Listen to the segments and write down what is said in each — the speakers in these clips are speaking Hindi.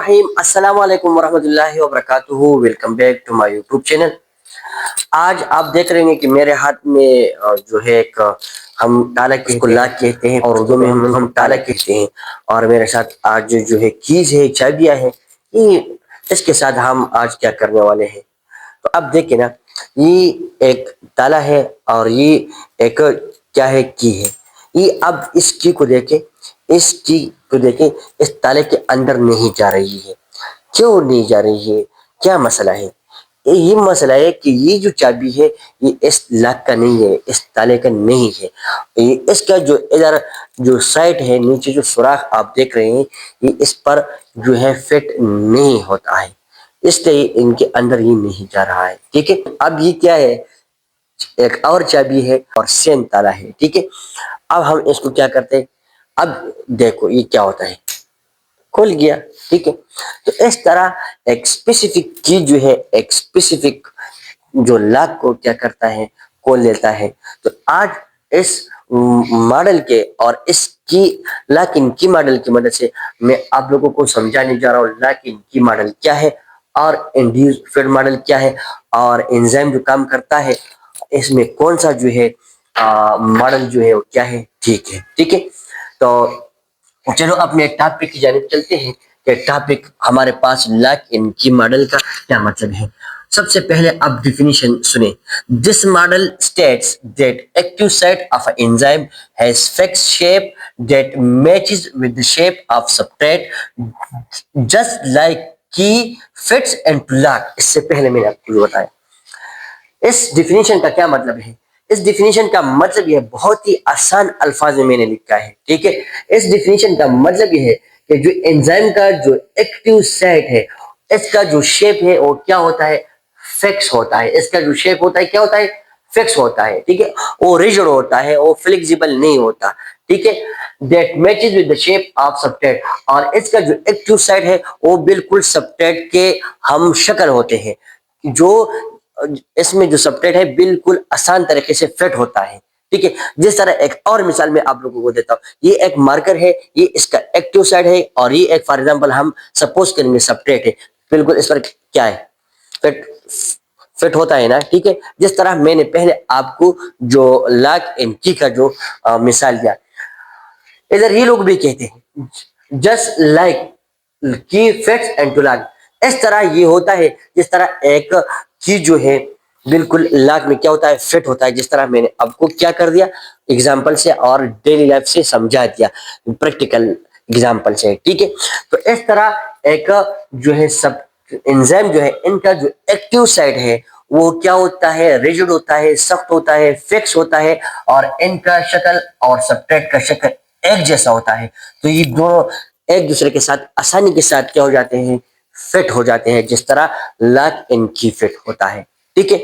रहीम अस्सलाम वालेकुम वरहमतुल्लाहि वबरकातुहू। Welcome back to my YouTube channel. आज आप देख रहे हैं कि मेरे हाथ में जो है एक हम ताला इसको लाक कहते हैं और उर्दू में हम ताला कहते हैं। और मेरे साथ आज जो है कीज है, चाबियां है, ये इसके साथ हम आज क्या करने वाले हैं। तो अब देखिए ना, ये एक ताला है और ये एक क्या है, की है। ये अब इस की को देखे, इस की को देखे, इस ताले के अंदर नहीं जा रही है। क्यों नहीं जा रही है, क्या मसला है? ये मसला है कि ये जो चाबी है ये इस लॉक का नहीं है, इस ताले का नहीं है। ये इसका जो इधर जो साइड है, नीचे जो सुराख आप देख रहे हैं, ये इस पर जो है फिट नहीं होता है, इसलिए इनके अंदर ये नहीं जा रहा है। ठीक है, अब ये क्या है, एक और चाबी है और सेम ताला है। ठीक है, अब हम इसको क्या करते हैं, अब देखो ये क्या होता है, खुल गया। ठीक है, तो इस तरह एक स्पेसिफिक की जो है, एक स्पेसिफिक जो लॉक को क्या करता है, खोल लेता है। तो आज इस मॉडल के और इस की लॉक इन की मॉडल की मदद से मैं आप लोगों को समझाने जा रहा हूँ लॉक इन की मॉडल क्या है और इंड्यूस फीड मॉडल क्या है और एंजाइम जो काम करता है इसमें कौन सा जो है मॉडल जो है वो क्या है। ठीक है, तो चलो अपने टॉपिक की जानिब चलते हैं कि टॉपिक हमारे पास लॉक इन की मॉडल का क्या मतलब है। सबसे पहले आप डिफिनीशन सुने। This model states that active site of a enzyme has fixed shape that matches with the shape of substrate just like की फिट्स इनटू लॉक। इससे पहले मैंने आपको बताया इस डिफिनीशन का क्या मतलब है। इस डिफिनीशन का मतलब यह बहुत ही आसान अल्फाज में मैंने लिखा है। ठीक है, इस डिफिनीशन का मतलब यह है कि जो एंजाइम का जो एक्टिव साइट है, इसका जो शेप है वो क्या होता है, फिक्स होता है। इसका जो शेप होता है क्या होता है, फिक्स होता है। ठीक है, वो रिजिड होता है, वो फ्लेक्सिबल नहीं होता। ठीक है, that matches with the shape of substrate, और इसका जो एक्टिव साइट है वो बिल्कुल सब्सट्रेट के हम शक्ल होते हैं। जो इसमें जो सब्सट्रेट है बिल्कुल आसान तरीके से फिट होता है। ठीक है, जिस तरह एक और मिसाल मैं आप लोगों को देता हूँ, ये एक मार्कर है, ये इसका एक्टिव साइड है और ये एक फॉर एग्जांपल हम सपोज करेंगे सब्सट्रेट है, बिल्कुल इस पर क्या है, फिट फिट होता है ना। ठीक है, जिस तरह मैंने पहले आपको जो लॉक एंड की का जो मिसाल दिया, इधर ये लोग भी कहते हैं जस्ट लाइक की फिट्स एंड टू लॉक। इस तरह ये होता है जिस तरह एक की जो है बिल्कुल लॉक में क्या होता है, फिट होता है। जिस तरह मैंने आपको क्या कर दिया, एग्जांपल से और डेली लाइफ से समझा दिया, प्रैक्टिकल एग्जांपल से। ठीक है, तो इस तरह एक जो है सब एंजाइम जो है, इनका जो एक्टिव साइड है वो क्या होता है, रिजिड होता है, सख्त होता है, फिक्स होता है, और इनका शक्ल और सब्सट्रेट का शक्ल एक जैसा होता है। तो ये दोनों एक दूसरे के साथ आसानी के साथ क्या हो जाते हैं, फिट हो जाते हैं, जिस तरह लॉक इन की फिट होता है। ठीक है,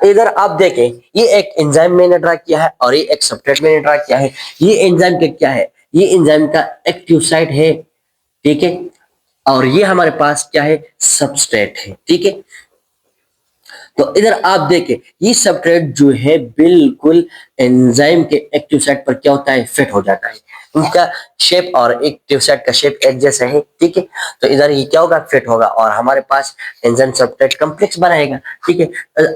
इधर आप देखें, ये एक एंजाइम मैंने ड्रा किया है और ये एक सब्सट्रेट मैंने ड्रा किया है। ये एंजाइम का क्या है, ये एंजाइम का एक्टिव साइट है। ठीक है, और ये हमारे पास क्या है, सबस्ट्रेट है। ठीक है, तो इधर आप देखें, ये सब्सट्रेट जो है बिल्कुल एंजाइम के एक्टिव साइट पर क्या होता है, फिट हो जाता है। उनका शेप और एक्टिव साइट का शेप एक जैसा है। ठीक है, तो इधर ये क्या होगा, फिट होगा और हमारे पास एंजाइम सब्सट्रेट कॉम्प्लेक्स बनाएगा। ठीक है,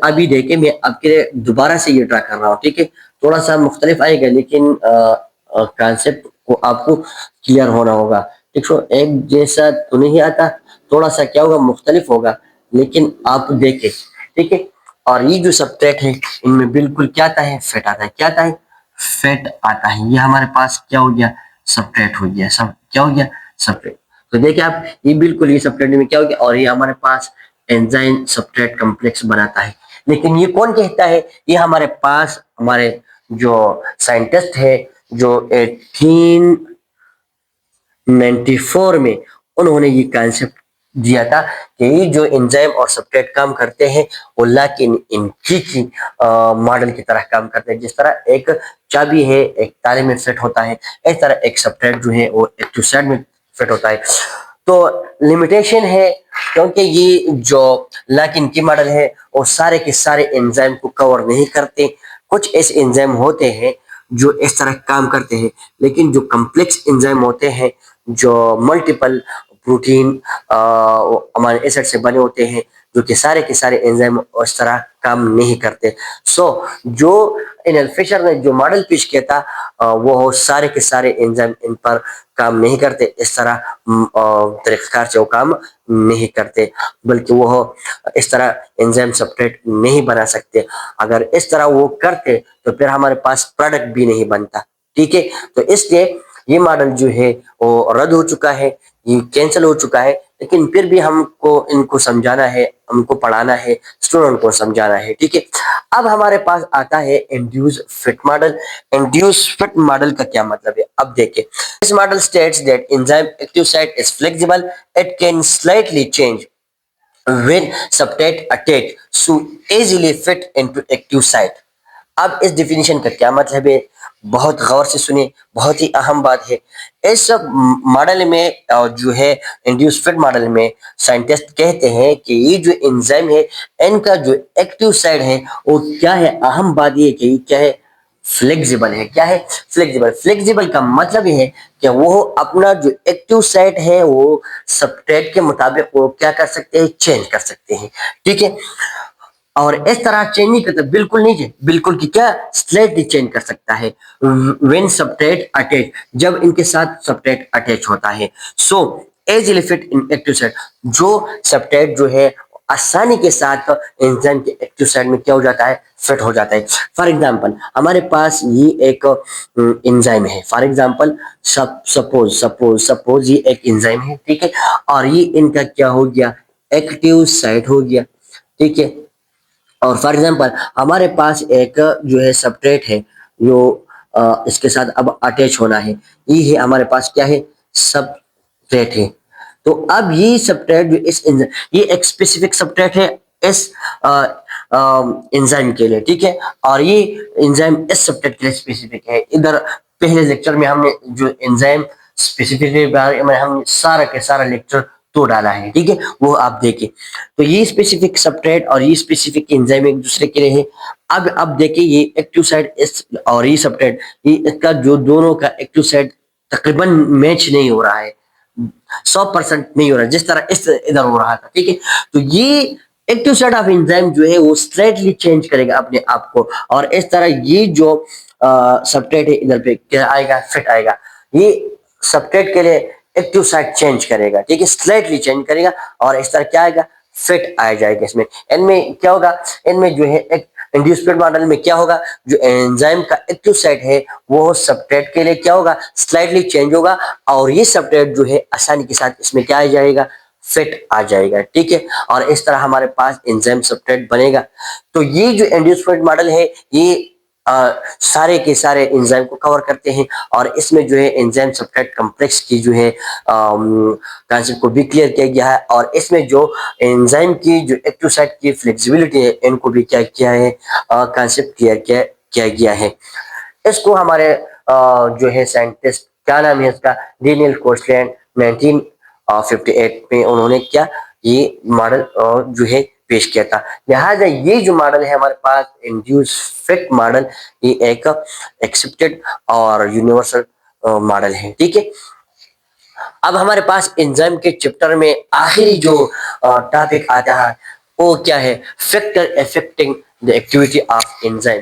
अभी देखिए मैं आपके लिए दोबारा से ये ड्रा कर रहा हूँ। ठीक है, थोड़ा सा मुख्तलिफ आएगा लेकिन कॉन्सेप्ट को आपको क्लियर होना होगा। देखो एक जैसा तो नहीं आता, थोड़ा सा क्या होगा, मुख्तलिफ होगा, लेकिन आप देखें। ठीक है, और ये जो सब्सट्रेट है इनमें बिल्कुल क्या आता है, फिट आता है। क्या आता है, फिट आता है। ये हमारे पास क्या हो गया, सब्सट्रेट हो गया। सब क्या हो गया, सब्सट्रेट। तो देखिए आप, ये बिल्कुल ये सब्सट्रेट में क्या हो गया, और ये हमारे पास एंजाइम सब्सट्रेट कॉम्प्लेक्स बनाता है। लेकिन ये कौन कहता है, ये हमारे पास हमारे जो साइंटिस्ट है, जो 1894 में उन्होंने ये कॉन्सेप्ट दिया था कि ये जो एंजाइम और सब्सट्रेट काम करते हैं वो लॉक इन की मॉडल की तरह काम करते हैं। जिस तरह एक चाबी है एक ताले में फिट होता है, इस तरह एक सब्सट्रेट जो है वो एक्टिव साइड में फिट होता है। तो लिमिटेशन है, क्योंकि ये जो लॉक इन की मॉडल है वो सारे के सारे एंजाइम को कवर नहीं करते। कुछ ऐसे एंजाइम होते हैं जो इस तरह काम करते हैं, लेकिन जो कम्प्लेक्स एंजाइम होते हैं, जो मल्टीपल प्रोटीन अमीनो एसिड से बने होते हैं, जो कि सारे के सारे एंजाइम उस तरह काम नहीं करते। जो एनएल फिशर ने जो मॉडल पेश किया था, वो सारे के सारे एंजाइम इन पर काम नहीं करते, इस तरह तरीक़ाकार से वो काम नहीं करते, बल्कि वो इस तरह एंजाइम सब्सट्रेट नहीं बना सकते। अगर इस तरह वो करते तो फिर हमारे पास प्रोडक्ट भी नहीं बनता। ठीक है, तो इसलिए ये मॉडल जो है वो रद्द हो चुका है, ये कैंसिल हो चुका है, लेकिन फिर भी हमको इनको समझाना है, हमको पढ़ाना है, स्टूडेंट को समझाना है। ठीक है, अब हमारे पास आता है induce fit model. Induce fit model का क्या मतलब है, अब देखिए। This model states that enzyme active site is flexible, it can slightly change when substrate attached to easily fit into active site। अब इस डिफिनीशन का क्या मतलब है, बहुत गौर से सुनिए, बहुत ही अहम बात है। इस मॉडल में जो है इंड्यूस फिट मॉडल में साइंटिस्ट कहते हैं कि ये जो एंजाइम है, इनका जो एक्टिव साइड है वो क्या है, अहम बात ये कि क्या है, फ्लेक्सिबल है। क्या है, फ्लेक्सिबल। फ्लेक्सिबल का मतलब ये है कि वो अपना जो एक्टिव साइट है वो सब्सट्रेट के मुताबिक वो क्या कर सकते हैं, चेंज कर सकते हैं। ठीक है, और इस तरह चेंज नहीं करता, बिल्कुल नहीं है, बिल्कुल की क्या, स्लाइटली चेंज कर सकता है व्हेन सब्सट्रेट अटैच, जब इनके साथ सब्सट्रेट अटैच होता है। So easily fit in active site, जो सब्सट्रेट जो है आसानी के साथ एंजाइम के एक्टिव साइट में क्या हो जाता है, फिट हो जाता है। फॉर एग्जांपल हमारे पास ये एक एंजाइम है, for example suppose suppose suppose ये एक एंजाइम है। ठीक है, और ये इनका क्या हो गया, एक्टिव साइट हो गया। ठीक है, और फॉर एग्जांपल हमारे पास एक जो है सब्सट्रेट है, जो इसके साथ अब अटैच होना है, ये है हमारे पास क्या है, सब्सट्रेट है। तो अब ये सब्सट्रेट जो ये एक स्पेसिफिक सब्सट्रेट है इस एंजाइम के लिए। ठीक है, और ये एंजाइम इस सब्सट्रेट के लिए स्पेसिफिक है। इधर पहले लेक्चर में हमने जो एंजाइम स्पेसिफिक के बारे में हमने सारा के सारा लेक्चर तो डाला है। ठीक है, वो आप देखिए। तो ये स्पेसिफिक सब्सट्रेट और ये स्पेसिफिक एंजाइम एक दूसरे के लिए है। अब देखिए ये एक्टिव साइट इस और ये सब्सट्रेट, ये इसका जो दोनों का एक्टिव साइट तकरीबन मैच नहीं हो रहा है, 100% नहीं हो रहा है, जिस तरह इस इधर हो रहा था। ठीक है, तो ये एक्टिव साइट ऑफ एंजाइम जो है वो स्लाइटली चेंज करेगा अपने आप को, और इस तरह ये जो सब्सट्रेट है इधर पे क्या आएगा, फिट आएगा। ये सब्सट्रेट के लिए एक्टिव साइट चेंज करेगा। ठीक है, स्लाइटली चेंज करेगा, और इस तरह क्या आएगा, फिट आ जाएगा। इसमें इनमें क्या होगा, इनमें जो है एक इंड्यूस फिट मॉडल में क्या होगा, जो एंजाइम का एक्टिव साइट है वो सब्सट्रेट के लिए क्या होगा, स्लाइटली चेंज होगा, और ये सब्सट्रेट जो है आसानी के साथ इसमें क्या आ जाएगा, फिट आ जाएगा। ठीक है, और इस तरह हमारे पास एंजाइम सब्सट्रेट बनेगा। तो ये जो इंड्यूस फिट मॉडल है ये सारे के सारे एंजाइम को कवर करते हैं, और इसमें जो है एंजाइम सब्सट्रेट कॉम्प्लेक्स की जो है कॉन्सेप्ट को भी क्लियर किया गया है, और इसमें जो एंजाइम की जो एक्टिव साइट की फ्लेक्सिबिलिटी है इनको भी क्या किया है, कॉन्सेप्ट क्लियर किया गया है। इसको हमारे जो है साइंटिस्ट, क्या नाम है इसका, डेनियल कोर्सलैंड 1958 में उन्होंने क्या, ये मॉडल जो है पेश किया था। लिहाजा ये जो मॉडल है हमारे पास इंड्यूस फिट मॉडल, ये एक एक्सेप्टेड और यूनिवर्सल मॉडल है। ठीक है, अब हमारे पास एंजाइम के चैप्टर में आखिरी जो टॉपिक आता है वो क्या है, factor affecting the activity of enzyme.